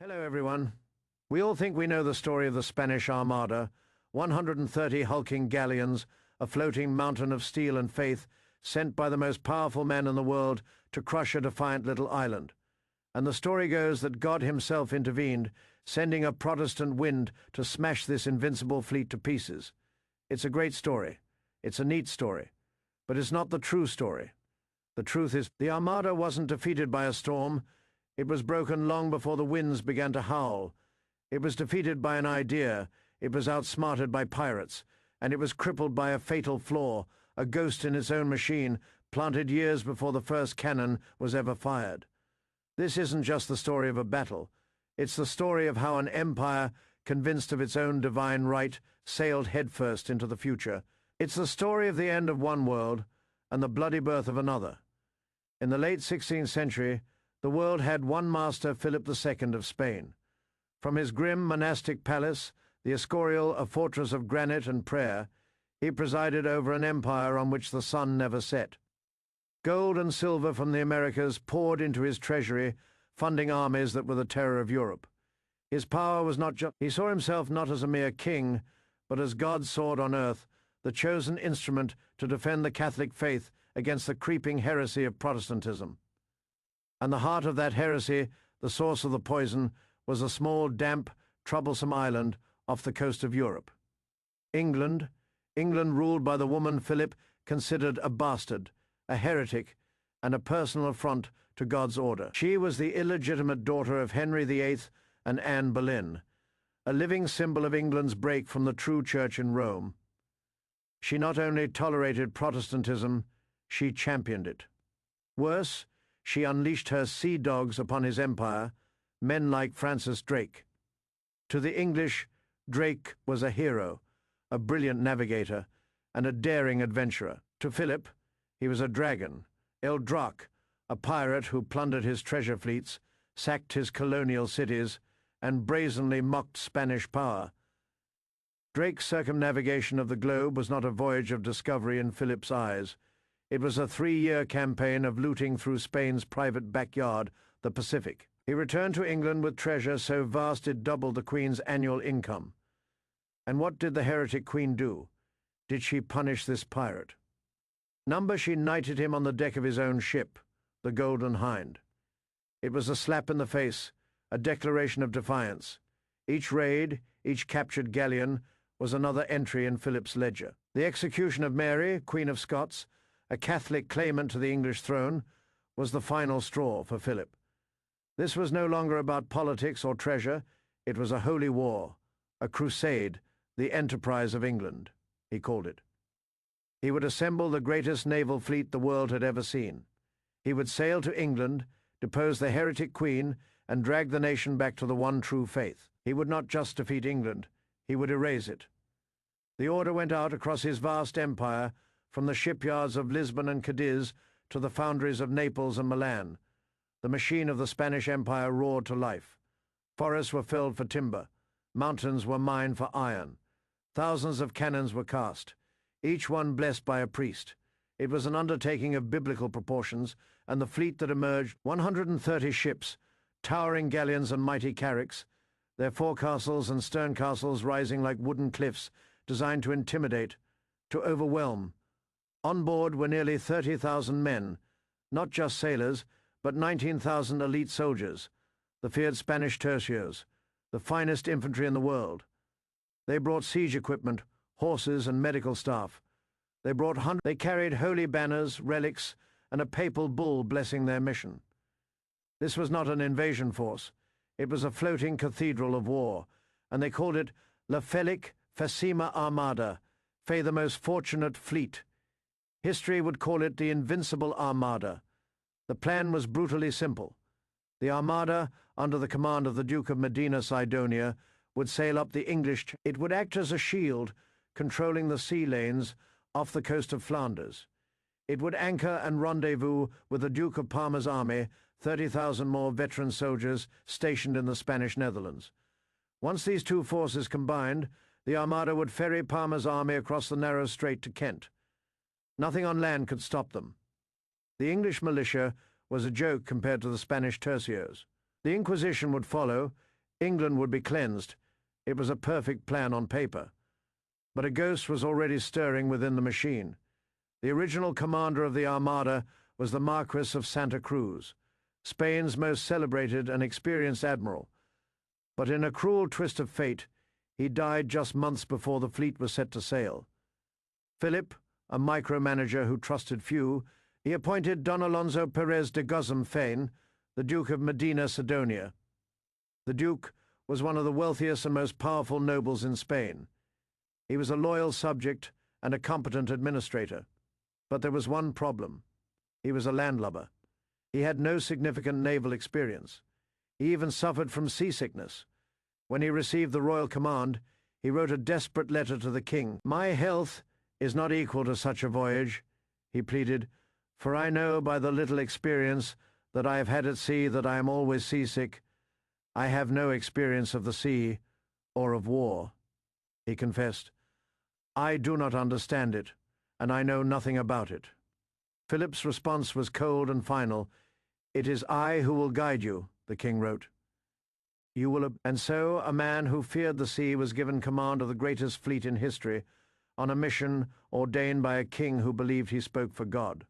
Hello, everyone. We all think we know the story of the Spanish Armada, 130 hulking galleons, a floating mountain of steel and faith, sent by the most powerful men in the world to crush a defiant little island. And the story goes that God himself intervened, sending a Protestant wind to smash this invincible fleet to pieces. It's a great story. It's a neat story. But it's not the true story. The truth is, the Armada wasn't defeated by a storm. It was broken long before the winds began to howl. It was defeated by an idea. It was outsmarted by pirates. And it was crippled by a fatal flaw, a ghost in its own machine, planted years before the first cannon was ever fired. This isn't just the story of a battle. It's the story of how an empire, convinced of its own divine right, sailed headfirst into the future. It's the story of the end of one world and the bloody birth of another. In the late 16th century, the world had one master, Philip II of Spain. From his grim monastic palace, the Escorial, a fortress of granite and prayer, he presided over an empire on which the sun never set. Gold and silver from the Americas poured into his treasury, funding armies that were the terror of Europe. His power was not just... He saw himself not as a mere king, but as God's sword on earth, the chosen instrument to defend the Catholic faith against the creeping heresy of Protestantism. And the heart of that heresy, the source of the poison, was a small, damp, troublesome island off the coast of Europe. England ruled by the woman Philip considered a bastard, a heretic, and a personal affront to God's order. She was the illegitimate daughter of Henry VIII and Anne Boleyn, a living symbol of England's break from the true church in Rome. She not only tolerated Protestantism, she championed it. Worse, she unleashed her sea dogs upon his empire, men like Francis Drake. To the English, Drake was a hero, a brilliant navigator, and a daring adventurer. To Philip, he was a dragon, El Drac, a pirate who plundered his treasure fleets, sacked his colonial cities, and brazenly mocked Spanish power. Drake's circumnavigation of the globe was not a voyage of discovery in Philip's eyes. It was a 3-year campaign of looting through Spain's private backyard, the Pacific. He returned to England with treasure so vast it doubled the Queen's annual income. And what did the heretic Queen do? Did she punish this pirate? She knighted him on the deck of his own ship, the Golden Hind. It was a slap in the face, a declaration of defiance. Each raid, each captured galleon, was another entry in Philip's ledger. The execution of Mary, Queen of Scots, a Catholic claimant to the English throne, was the final straw for Philip. This was no longer about politics or treasure. It was a holy war, a crusade, the enterprise of England, he called it. He would assemble the greatest naval fleet the world had ever seen. He would sail to England, depose the heretic queen, and drag the nation back to the one true faith. He would not just defeat England, he would erase it. The order went out across his vast empire, from the shipyards of Lisbon and Cadiz to the foundries of Naples and Milan. The machine of the Spanish Empire roared to life. Forests were felled for timber. Mountains were mined for iron. Thousands of cannons were cast, each one blessed by a priest. It was an undertaking of biblical proportions, and the fleet that emerged, 130 ships, towering galleons and mighty carracks, their forecastles and stern castles rising like wooden cliffs, designed to intimidate, to overwhelm. On board were nearly 30,000 men, not just sailors, but 19,000 elite soldiers, the feared Spanish tercios, the finest infantry in the world. They brought siege equipment, horses, and medical staff. They carried holy banners, relics, and a papal bull blessing their mission. This was not an invasion force. It was a floating cathedral of war, and they called it La Felicissima Armada, Fay the most fortunate fleet. History would call it the Invincible Armada. The plan was brutally simple. The Armada, under the command of the Duke of Medina Sidonia, would sail up the English. It would act as a shield, controlling the sea lanes off the coast of Flanders. It would anchor and rendezvous with the Duke of Parma's army, 30,000 more veteran soldiers stationed in the Spanish Netherlands. Once these two forces combined, the Armada would ferry Parma's army across the narrow strait to Kent. Nothing on land could stop them. The English militia was a joke compared to the Spanish tercios. The Inquisition would follow, England would be cleansed. It was a perfect plan on paper. But a ghost was already stirring within the machine. The original commander of the Armada was the Marquis of Santa Cruz, Spain's most celebrated and experienced admiral. But in a cruel twist of fate, he died just months before the fleet was set to sail. Philip, a micromanager who trusted few, he appointed Don Alonso Perez de Guzman Fain, the Duke of Medina Sidonia. The Duke was one of the wealthiest and most powerful nobles in Spain. He was a loyal subject and a competent administrator. But there was one problem. He was a landlubber. He had no significant naval experience. He even suffered from seasickness. When he received the royal command, he wrote a desperate letter to the king. "My health is not equal to such a voyage," he pleaded, "for I know by the little experience that I have had at sea that I am always seasick. I have no experience of the sea or of war." He confessed, "I do not understand it, and I know nothing about it." Philip's response was cold and final. "It is I who will guide you," the king wrote. "You will." And so a man who feared the sea was given command of the greatest fleet in history, on a mission ordained by a king who believed he spoke for God.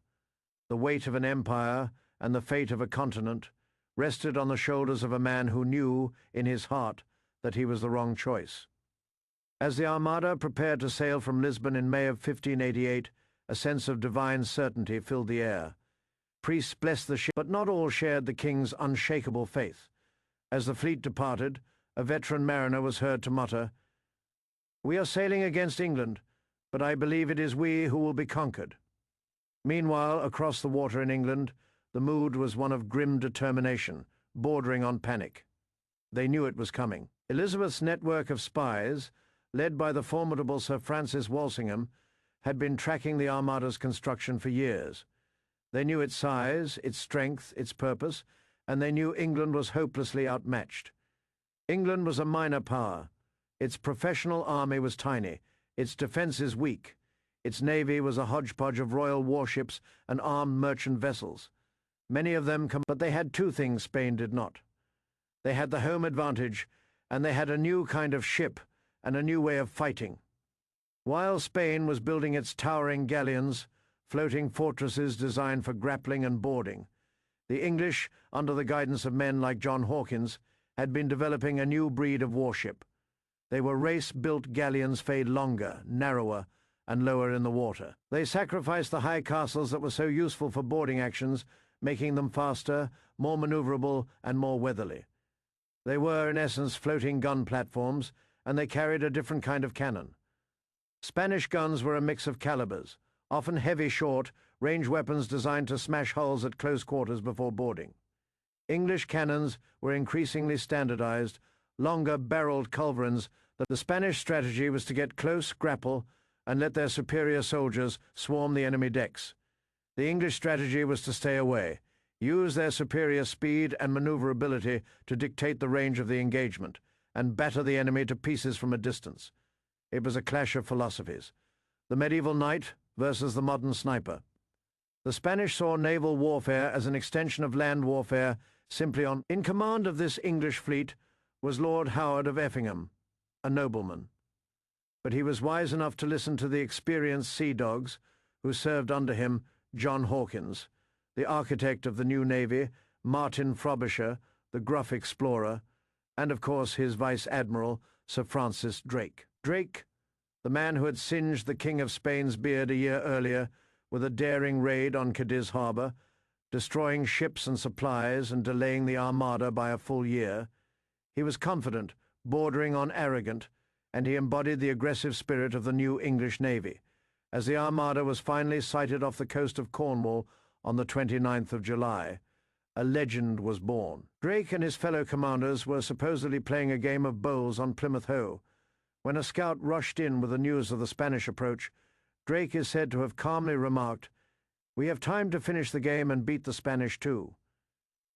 The weight of an empire and the fate of a continent rested on the shoulders of a man who knew, in his heart, that he was the wrong choice. As the Armada prepared to sail from Lisbon in May of 1588, a sense of divine certainty filled the air. Priests blessed the ship, but not all shared the king's unshakable faith. As the fleet departed, a veteran mariner was heard to mutter, "We are sailing against England, but I believe it is we who will be conquered." Meanwhile, across the water in England, the mood was one of grim determination, bordering on panic. They knew it was coming. Elizabeth's network of spies, led by the formidable Sir Francis Walsingham, had been tracking the Armada's construction for years. They knew its size, its strength, its purpose, and they knew England was hopelessly outmatched. England was a minor power. Its professional army was tiny, its defences weak. Its navy was a hodgepodge of royal warships and armed merchant vessels. Many of them but they had two things Spain did not. They had the home advantage, and they had a new kind of ship and a new way of fighting. While Spain was building its towering galleons, floating fortresses designed for grappling and boarding, the English, under the guidance of men like John Hawkins, had been developing a new breed of warship. They were race-built galleons fade longer, narrower, and lower in the water. They sacrificed the high castles that were so useful for boarding actions, making them faster, more maneuverable, and more weatherly. They were, in essence, floating gun platforms, and they carried a different kind of cannon. Spanish guns were a mix of calibers, often heavy short, range weapons designed to smash hulls at close quarters before boarding. English cannons were increasingly standardized, longer barreled culverins. That the Spanish strategy was to get close, grapple, and let their superior soldiers swarm the enemy decks. The English strategy was to stay away, use their superior speed and maneuverability to dictate the range of the engagement, and batter the enemy to pieces from a distance. It was a clash of philosophies. The medieval knight versus the modern sniper. The Spanish saw naval warfare as an extension of land warfare simply on. In command of this English fleet was Lord Howard of Effingham, a nobleman. But he was wise enough to listen to the experienced sea dogs who served under him, John Hawkins, the architect of the new navy, Martin Frobisher, the gruff explorer, and of course his vice-admiral, Sir Francis Drake. Drake, the man who had singed the King of Spain's beard a year earlier with a daring raid on Cadiz harbour, destroying ships and supplies and delaying the Armada by a full year. He was confident, bordering on arrogant, and he embodied the aggressive spirit of the new English navy. As the Armada was finally sighted off the coast of Cornwall on the 29th of July, a legend was born. Drake and his fellow commanders were supposedly playing a game of bowls on Plymouth Hoe. When a scout rushed in with the news of the Spanish approach, Drake is said to have calmly remarked, "We have time to finish the game and beat the Spanish too."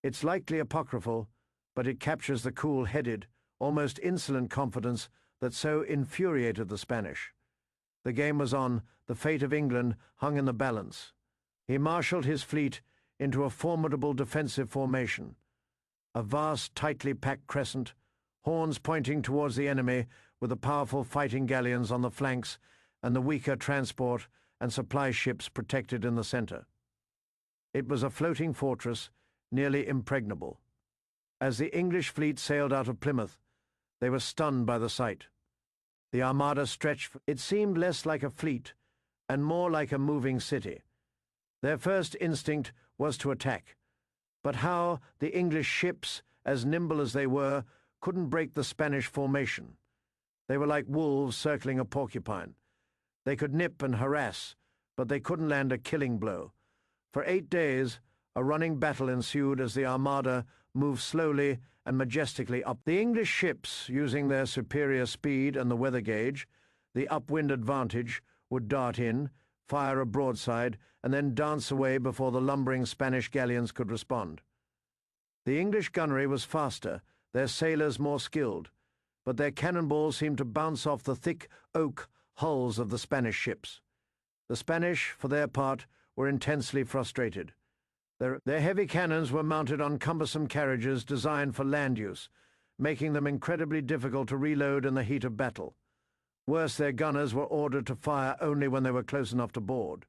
It's likely apocryphal, but it captures the cool-headed, almost insolent confidence that so infuriated the Spanish. The game was on, the fate of England hung in the balance. He marshalled his fleet into a formidable defensive formation. A vast, tightly packed crescent, horns pointing towards the enemy, with the powerful fighting galleons on the flanks and the weaker transport and supply ships protected in the center. It was a floating fortress, nearly impregnable. As the English fleet sailed out of Plymouth, they were stunned by the sight. The Armada stretched. It seemed less like a fleet and more like a moving city. Their first instinct was to attack. But how the English ships, as nimble as they were, couldn't break the Spanish formation. They were like wolves circling a porcupine. They could nip and harass, but they couldn't land a killing blow. For 8 days, a running battle ensued as the Armada moved slowly and majestically up. The English ships, using their superior speed and the weather gauge, the upwind advantage, would dart in, fire a broadside, and then dance away before the lumbering Spanish galleons could respond. The English gunnery was faster, their sailors more skilled, but their cannonballs seemed to bounce off the thick oak hulls of the Spanish ships. The Spanish, for their part, were intensely frustrated. Their heavy cannons were mounted on cumbersome carriages designed for land use, making them incredibly difficult to reload in the heat of battle. Worse, their gunners were ordered to fire only when they were close enough to board.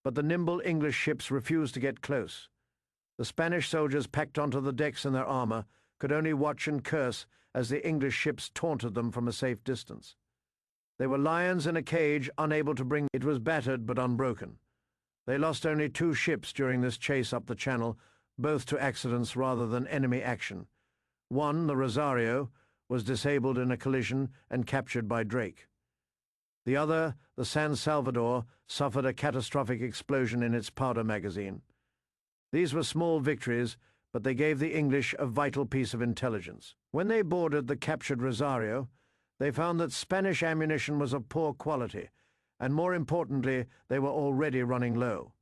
But the nimble English ships refused to get close. The Spanish soldiers, packed onto the decks in their armor, could only watch and curse as the English ships taunted them from a safe distance. They were lions in a cage, unable to bring. It was battered but unbroken. They lost only 2 ships during this chase up the channel, both to accidents rather than enemy action. One, the Rosario, was disabled in a collision and captured by Drake. The other, the San Salvador, suffered a catastrophic explosion in its powder magazine. These were small victories, but they gave the English a vital piece of intelligence. When they boarded the captured Rosario, they found that Spanish ammunition was of poor quality, and more importantly, they were already running low.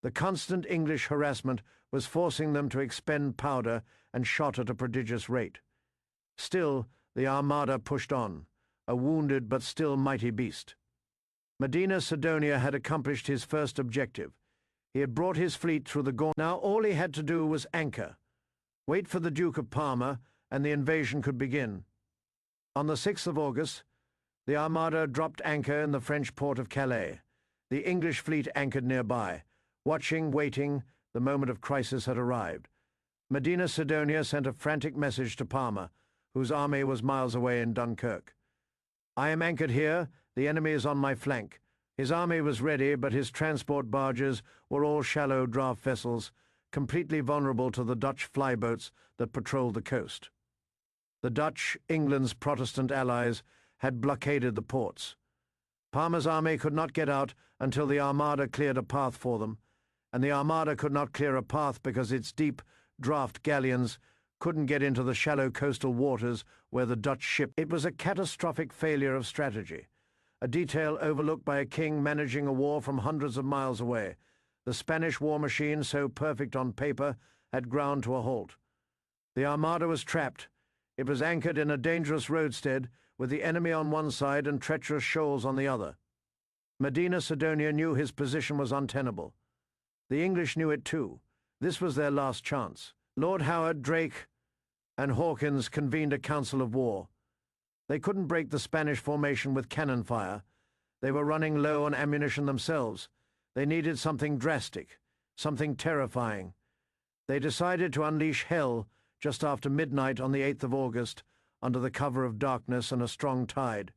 The constant English harassment was forcing them to expend powder and shot at a prodigious rate. Still, the Armada pushed on, a wounded but still mighty beast. Medina Sidonia had accomplished his first objective. He had brought his fleet through the gauntlet. Now all he had to do was anchor, wait for the Duke of Parma, and the invasion could begin. On the 6th of August, the Armada dropped anchor in the French port of Calais. The English fleet anchored nearby. Watching, waiting, the moment of crisis had arrived. Medina Sidonia sent a frantic message to Parma, whose army was miles away in Dunkirk. "I am anchored here. The enemy is on my flank." His army was ready, but his transport barges were all shallow draft vessels, completely vulnerable to the Dutch flyboats that patrolled the coast. The Dutch, England's Protestant allies, had blockaded the ports. Parma's army could not get out until the Armada cleared a path for them, and the Armada could not clear a path because its deep draft galleons couldn't get into the shallow coastal waters where the Dutch ship. It was a catastrophic failure of strategy, a detail overlooked by a king managing a war from hundreds of miles away. The Spanish war machine, so perfect on paper, had ground to a halt. The Armada was trapped. It was anchored in a dangerous roadstead, with the enemy on one side and treacherous shoals on the other. Medina Sidonia knew his position was untenable. The English knew it too. This was their last chance. Lord Howard, Drake, and Hawkins convened a council of war. They couldn't break the Spanish formation with cannon fire. They were running low on ammunition themselves. They needed something drastic, something terrifying. They decided to unleash hell just after midnight on the 8th of August, under the cover of darkness and a strong tide.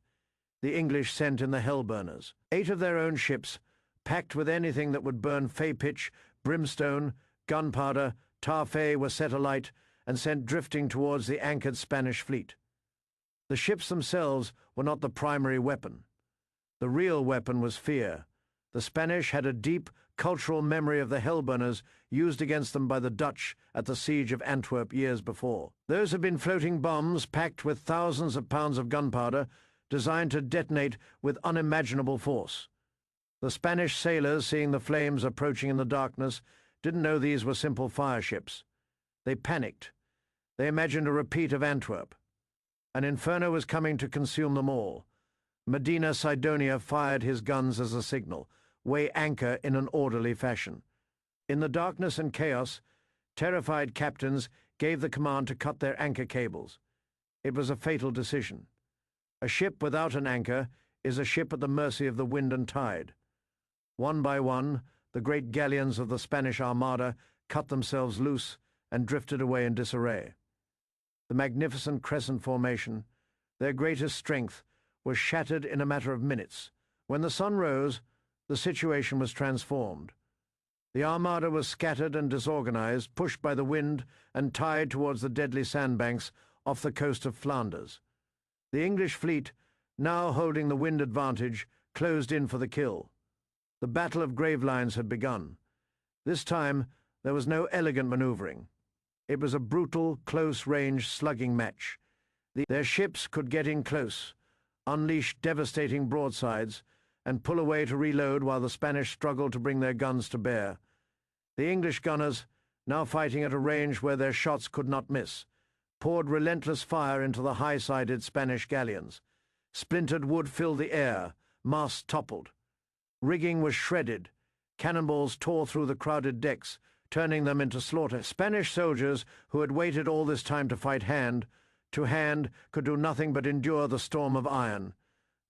The English sent in the hellburners. 8 of their own ships, packed with anything that would burn fay pitch, brimstone, gunpowder, tar fay, were set alight and sent drifting towards the anchored Spanish fleet. The ships themselves were not the primary weapon. The real weapon was fear. The Spanish had a deep cultural memory of the hellburners used against them by the Dutch at the siege of Antwerp years before. Those had been floating bombs packed with thousands of pounds of gunpowder designed to detonate with unimaginable force. The Spanish sailors, seeing the flames approaching in the darkness, didn't know these were simple fireships. They panicked. They imagined a repeat of Antwerp. An inferno was coming to consume them all. Medina Sidonia fired his guns as a signal: weigh anchor in an orderly fashion. In the darkness and chaos, terrified captains gave the command to cut their anchor cables. It was a fatal decision. A ship without an anchor is a ship at the mercy of the wind and tide. One by one, the great galleons of the Spanish Armada cut themselves loose and drifted away in disarray. The magnificent crescent formation, their greatest strength, was shattered in a matter of minutes. When the sun rose, the situation was transformed. The Armada was scattered and disorganized, pushed by the wind and tide towards the deadly sandbanks off the coast of Flanders. The English fleet, now holding the wind advantage, closed in for the kill. The Battle of Gravelines had begun. This time, there was no elegant maneuvering. It was a brutal, close-range slugging match. Their ships could get in close, unleash devastating broadsides, and pull away to reload while the Spanish struggled to bring their guns to bear. The English gunners, now fighting at a range where their shots could not miss, poured relentless fire into the high-sided Spanish galleons. Splintered wood filled the air, masts toppled. Rigging was shredded. Cannonballs tore through the crowded decks, turning them into slaughter. Spanish soldiers, who had waited all this time to fight hand to hand, could do nothing but endure the storm of iron.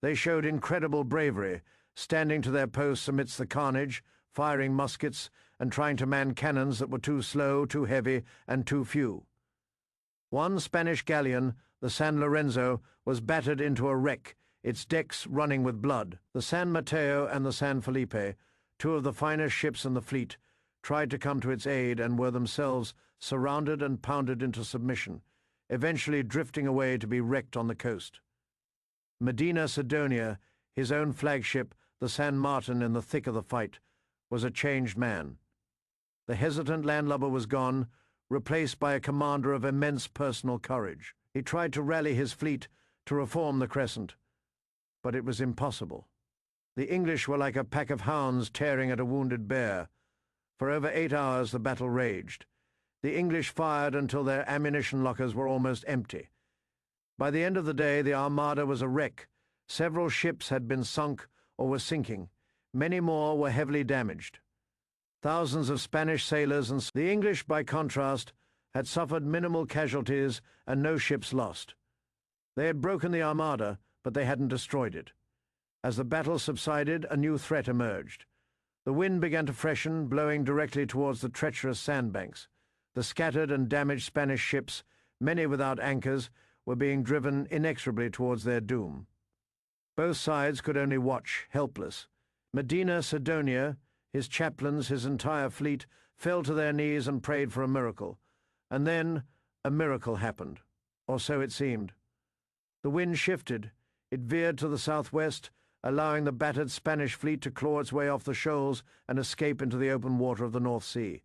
They showed incredible bravery, standing to their posts amidst the carnage, firing muskets, and trying to man cannons that were too slow, too heavy, and too few. One Spanish galleon, the San Lorenzo, was battered into a wreck, its decks running with blood. The San Mateo and the San Felipe, two of the finest ships in the fleet, tried to come to its aid and were themselves surrounded and pounded into submission, eventually drifting away to be wrecked on the coast. Medina Sidonia, his own flagship, the San Martin, in the thick of the fight, was a changed man. The hesitant landlubber was gone, replaced by a commander of immense personal courage. He tried to rally his fleet to reform the Crescent, but it was impossible. The English were like a pack of hounds tearing at a wounded bear. For over 8 hours the battle raged. The English fired until their ammunition lockers were almost empty. By the end of the day, the Armada was a wreck. Several ships had been sunk or were sinking. Many more were heavily damaged. Thousands of Spanish sailors and the English, by contrast, had suffered minimal casualties and no ships lost. They had broken the Armada, but they hadn't destroyed it. As the battle subsided, a new threat emerged. The wind began to freshen, blowing directly towards the treacherous sandbanks. The scattered and damaged Spanish ships, many without anchors, were being driven inexorably towards their doom. Both sides could only watch, helpless. Medina Sidonia, his chaplains, his entire fleet, fell to their knees and prayed for a miracle. And then a miracle happened, or so it seemed. The wind shifted. It veered to the southwest, allowing the battered Spanish fleet to claw its way off the shoals and escape into the open water of the North Sea.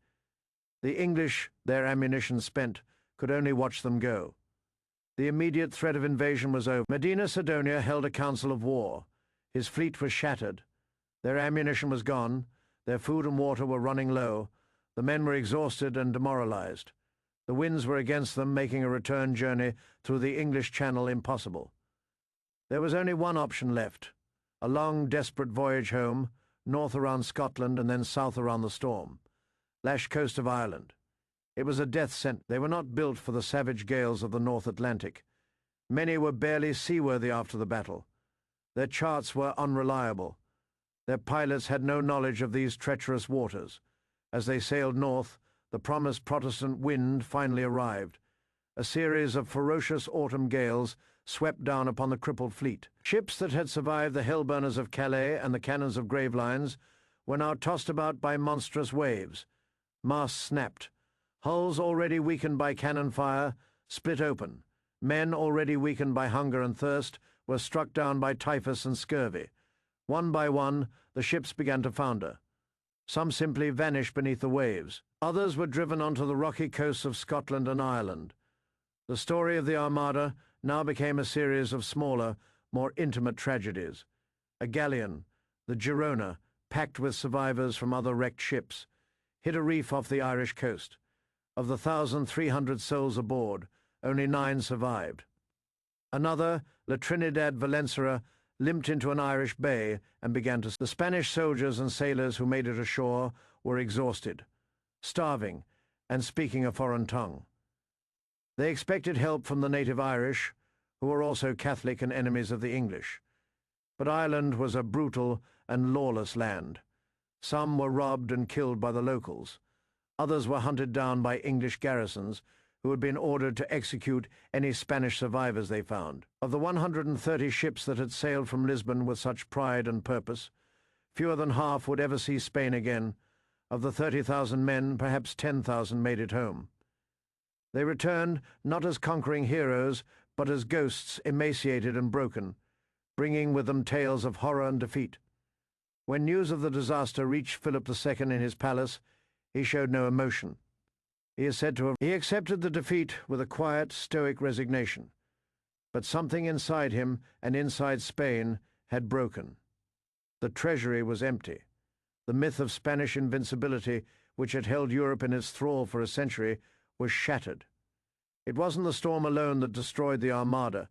The English, their ammunition spent, could only watch them go. The immediate threat of invasion was over. Medina Sidonia held a council of war. His fleet was shattered. Their ammunition was gone. Their food and water were running low. The men were exhausted and demoralized. The winds were against them, making a return journey through the English Channel impossible. There was only one option left: a long, desperate voyage home, north around Scotland and then south around the storm. Lash coast of Ireland. It was a death sentence. They were not built for the savage gales of the North Atlantic. Many were barely seaworthy after the battle. Their charts were unreliable. Their pilots had no knowledge of these treacherous waters. As they sailed north, the promised Protestant wind finally arrived. A series of ferocious autumn gales swept down upon the crippled fleet. Ships that had survived the hellburners of Calais and the cannons of Gravelines were now tossed about by monstrous waves. Masts snapped. Hulls already weakened by cannon fire split open. Men already weakened by hunger and thirst were struck down by typhus and scurvy. One by one, the ships began to founder. Some simply vanished beneath the waves. Others were driven onto the rocky coasts of Scotland and Ireland. The story of the Armada now became a series of smaller, more intimate tragedies. A galleon, the Girona, packed with survivors from other wrecked ships, hit a reef off the Irish coast. Of the 1,300 souls aboard, only 9 survived. Another, La Trinidad Valencia, limped into an Irish bay and began to... The Spanish soldiers and sailors who made it ashore were exhausted, starving, and speaking a foreign tongue. They expected help from the native Irish, who were also Catholic and enemies of the English. But Ireland was a brutal and lawless land. Some were robbed and killed by the locals. Others were hunted down by English garrisons, who had been ordered to execute any Spanish survivors they found. Of the 130 ships that had sailed from Lisbon with such pride and purpose, fewer than half would ever see Spain again. Of the 30,000 men, perhaps 10,000 made it home. They returned not as conquering heroes, but as ghosts emaciated and broken, bringing with them tales of horror and defeat. When news of the disaster reached Philip II in his palace, he showed no emotion. He is said to have accepted the defeat with a quiet, stoic resignation. But something inside him and inside Spain had broken. The treasury was empty. The myth of Spanish invincibility, which had held Europe in its thrall for a century, was shattered. It wasn't the storm alone that destroyed the Armada.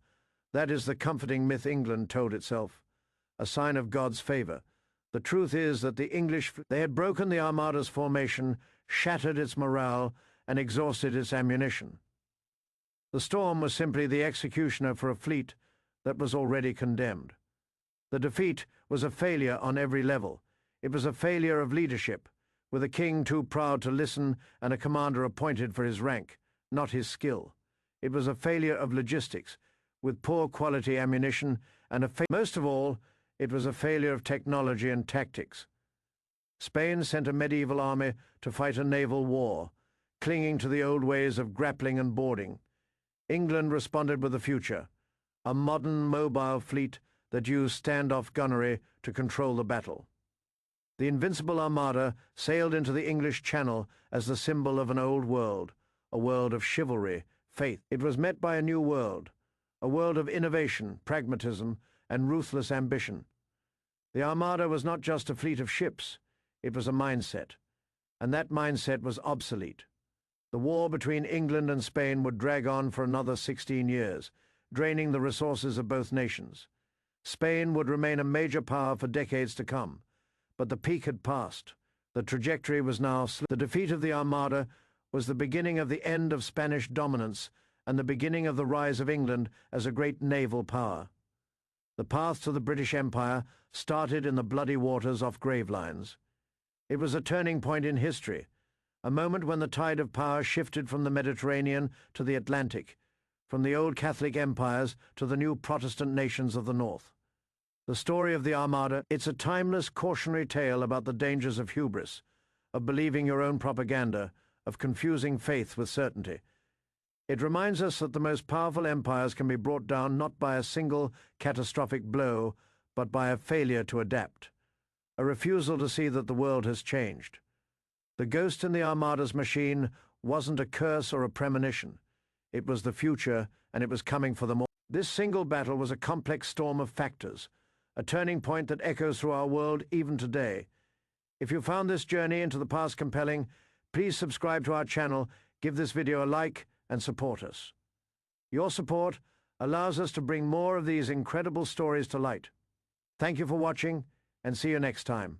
That is the comforting myth England told itself, a sign of God's favor. The truth is that the English, they had broken the Armada's formation, shattered its morale, and exhausted its ammunition. The storm was simply the executioner for a fleet that was already condemned. The defeat was a failure on every level. It was a failure of leadership, with a king too proud to listen and a commander appointed for his rank, not his skill. It was a failure of logistics, with poor quality ammunition, and most of all, it was a failure of technology and tactics. Spain sent a medieval army to fight a naval war, clinging to the old ways of grappling and boarding. England responded with the future, a modern mobile fleet that used standoff gunnery to control the battle. The Invincible Armada sailed into the English Channel as the symbol of an old world, a world of chivalry, faith. It was met by a new world, a world of innovation, pragmatism, and ruthless ambition. The Armada was not just a fleet of ships, it was a mindset, and that mindset was obsolete. The war between England and Spain would drag on for another 16 years, draining the resources of both nations. Spain would remain a major power for decades to come, but the peak had passed. The trajectory was now the defeat of the Armada was the beginning of the end of Spanish dominance and the beginning of the rise of England as a great naval power. The path to the British Empire started in the bloody waters off Gravelines. It was a turning point in history, a moment when the tide of power shifted from the Mediterranean to the Atlantic, from the old Catholic empires to the new Protestant nations of the North. The story of the Armada, it's a timeless cautionary tale about the dangers of hubris, of believing your own propaganda, of confusing faith with certainty. It reminds us that the most powerful empires can be brought down not by a single catastrophic blow, but by a failure to adapt, a refusal to see that the world has changed. The ghost in the Armada's machine wasn't a curse or a premonition. It was the future, and it was coming for them all. This single battle was a complex storm of factors, a turning point that echoes through our world even today. If you found this journey into the past compelling, please subscribe to our channel, give this video a like, and support us. Your support allows us to bring more of these incredible stories to light. Thank you for watching, and see you next time.